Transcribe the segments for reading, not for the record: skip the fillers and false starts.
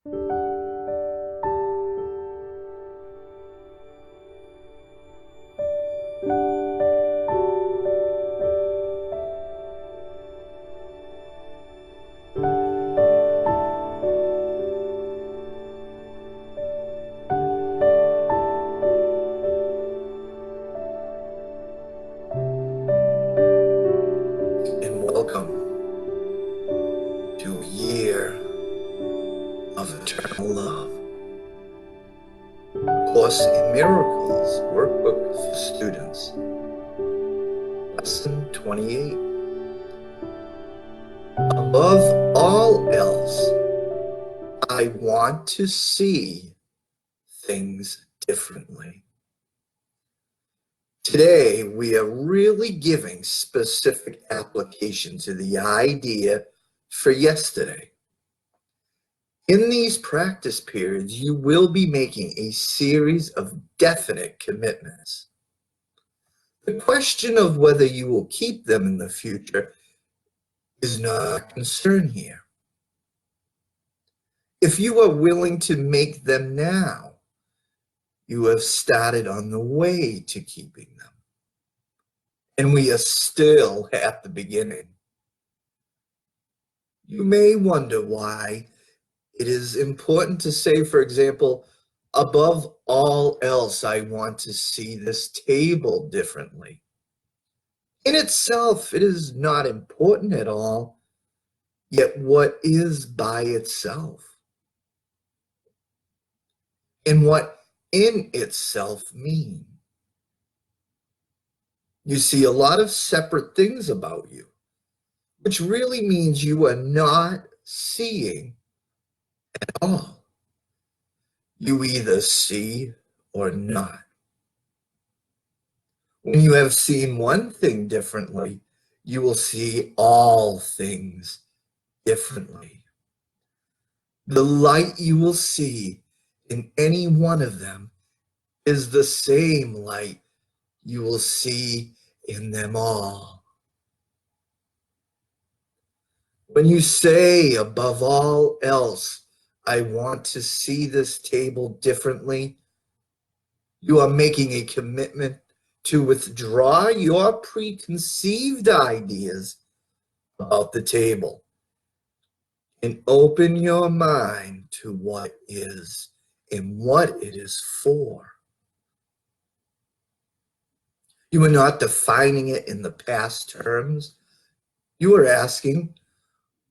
And welcome to a year of eternal love. Course in Miracles, Workbook for Students. Lesson 28. Above all else, I want to see things differently. Today, we are really giving specific application to the idea for yesterday. In these practice periods, you will be making a series of definite commitments. The question of whether you will keep them in the future is not a concern here. If you are willing to make them now, you have started on the way to keeping them. And we are still at the beginning. You may wonder why it is important to say, for example, above all else, I want to see this table differently. In itself, it is not important at all, yet what is by itself? And what in itself mean? You see a lot of separate things about you, which really means you are not seeing at all. You either see or not. When you have seen one thing differently, you will see all things differently. The light you will see in any one of them is the same light you will see in them all. When you say, above all else, I want to see this table differently, you are making a commitment to withdraw your preconceived ideas about the table and open your mind to what is and what it is for. You are not defining it in the past terms. You are asking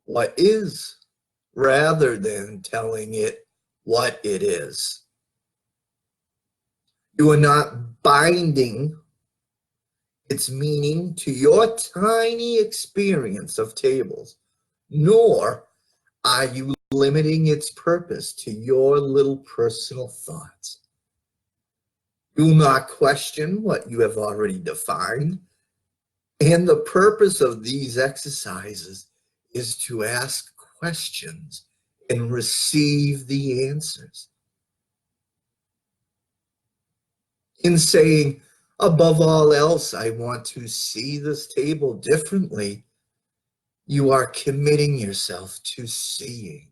what is, rather than telling it what it is. You are not binding its meaning to your tiny experience of tables, nor are you limiting its purpose to your little personal thoughts. You will not question what you have already defined, and the purpose of these exercises is to ask questions and receive the answers. In saying, above all else, I want to see this table differently, you are committing yourself to seeing.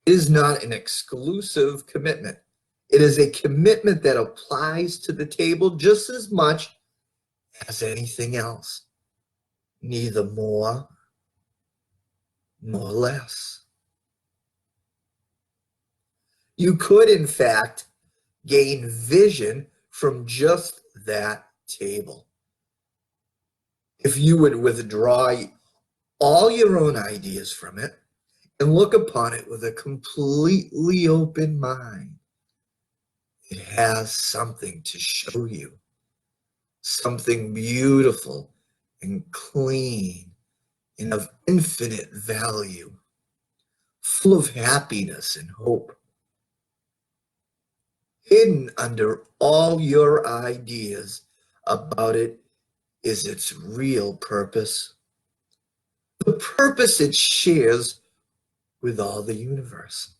It is not an exclusive commitment. It is a commitment that applies to the table just as much as anything else, neither more nor less. You could, in fact, gain vision from just that table. If you would withdraw all your own ideas from it and look upon it with a completely open mind, it has something to show you, something beautiful and clean and of infinite value, full of happiness and hope. Hidden under all your ideas about it is its real purpose, the purpose it shares with all the universe.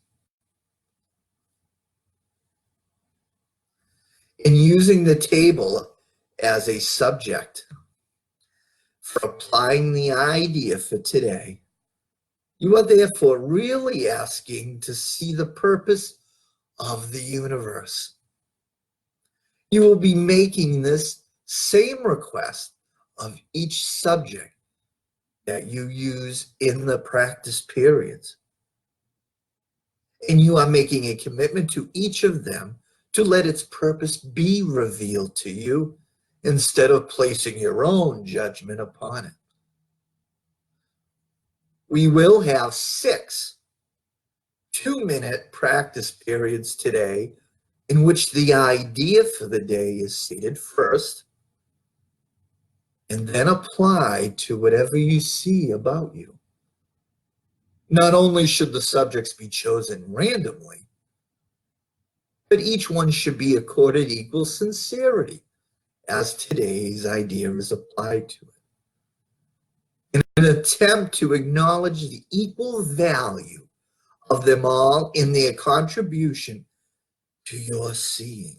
In using the table as a subject for applying the idea for today, You are therefore really asking to see the purpose of the universe. You will be making this same request of each subject that you use in the practice periods. And you are making a commitment to each of them to let its purpose be revealed to you instead of placing your own judgment upon it. We will have 6 2-minute practice periods today in which the idea for the day is stated first and then applied to whatever you see about you. Not only should the subjects be chosen randomly, but each one should be accorded equal sincerity as today's idea is applied to it, in an attempt to acknowledge the equal value of them all in their contribution to your seeing.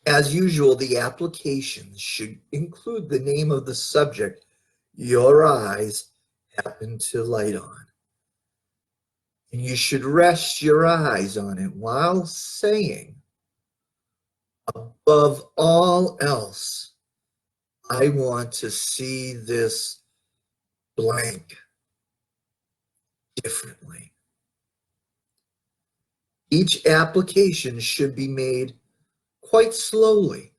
As usual, the applications should include the name of the subject your eyes happen to light on. And you should rest your eyes on it while saying, above all else, I want to see this blank differently. Each application should be made quite slowly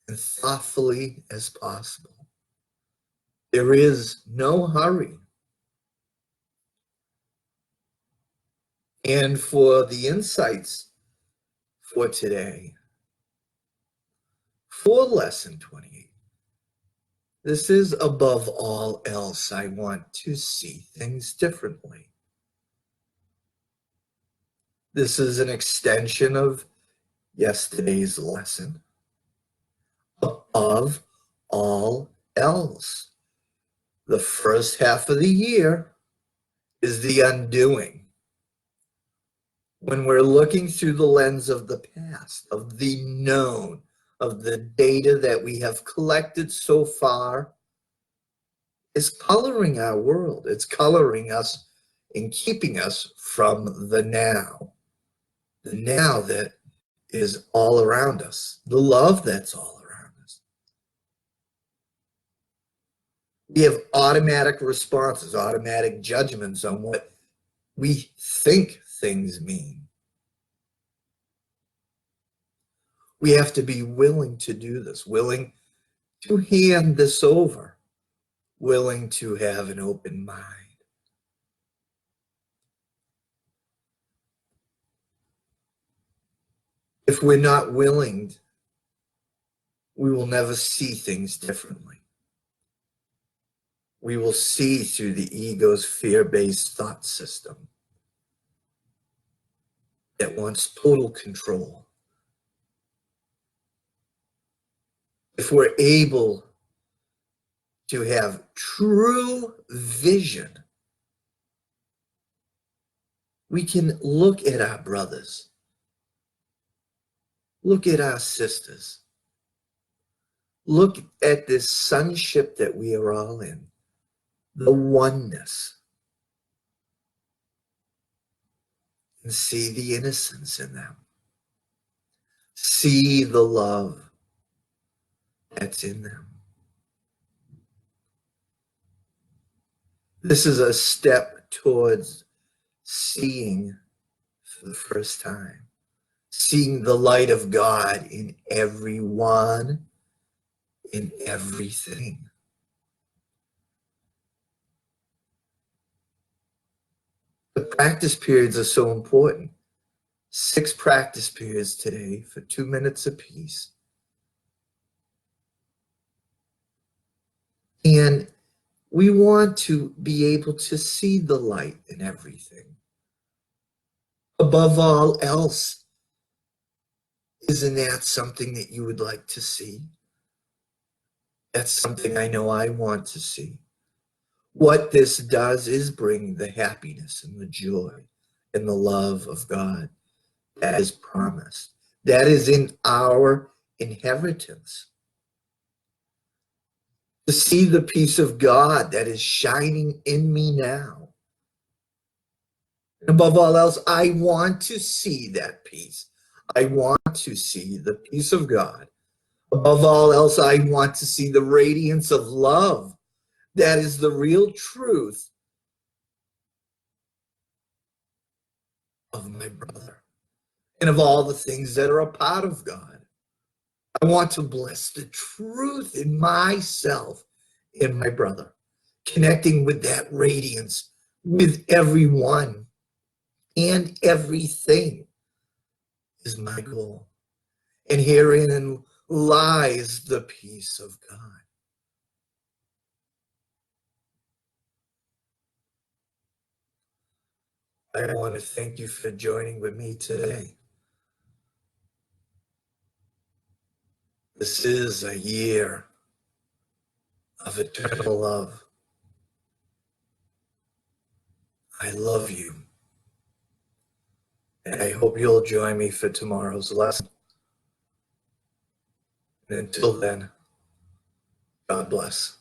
and thoughtfully as possible. There is no hurry. And for the insights for today, for lesson 28, this is above all else, I want to see things differently. This is an extension of yesterday's lesson. Above all else. The first half of the year is the undoing. When we're looking through the lens of the past, of the known, of the data that we have collected so far, is coloring our world. It's coloring us and keeping us from the now that is all around us, the love that's all around us. We have automatic responses, automatic judgments on what we think things mean. We have to be willing to do this, willing to hand this over, willing to have an open mind. If we're not willing, we will never see things differently. We will see through the ego's fear-based thought system that wants total control. If we're able to have true vision, we can look at our brothers, look at our sisters, look at this sonship that we are all in, the oneness, and see the innocence in them. See the love that's in them. This is a step towards seeing for the first time, seeing the light of God in everyone, in everything. The practice periods are so important. 6 practice periods today for 2 minutes apiece. And we want to be able to see the light in everything. Above all else, isn't that something that you would like to see? That's something I know I want to see. What this does is bring the happiness and the joy and the love of God that is promised. That is in our inheritance. to see the peace of God that is shining in me now. And above all else, I want to see that peace. I want to see the peace of God. Above all else, I want to see the radiance of love. That is the real truth of my brother and of all the things that are a part of God. I want to bless the truth in myself and my brother, connecting with that radiance with everyone and everything is my goal. And herein lies the peace of God. I want to thank you for joining with me today. This is a year of eternal love. I love you. And I hope you'll join me for tomorrow's lesson. And until then, God bless.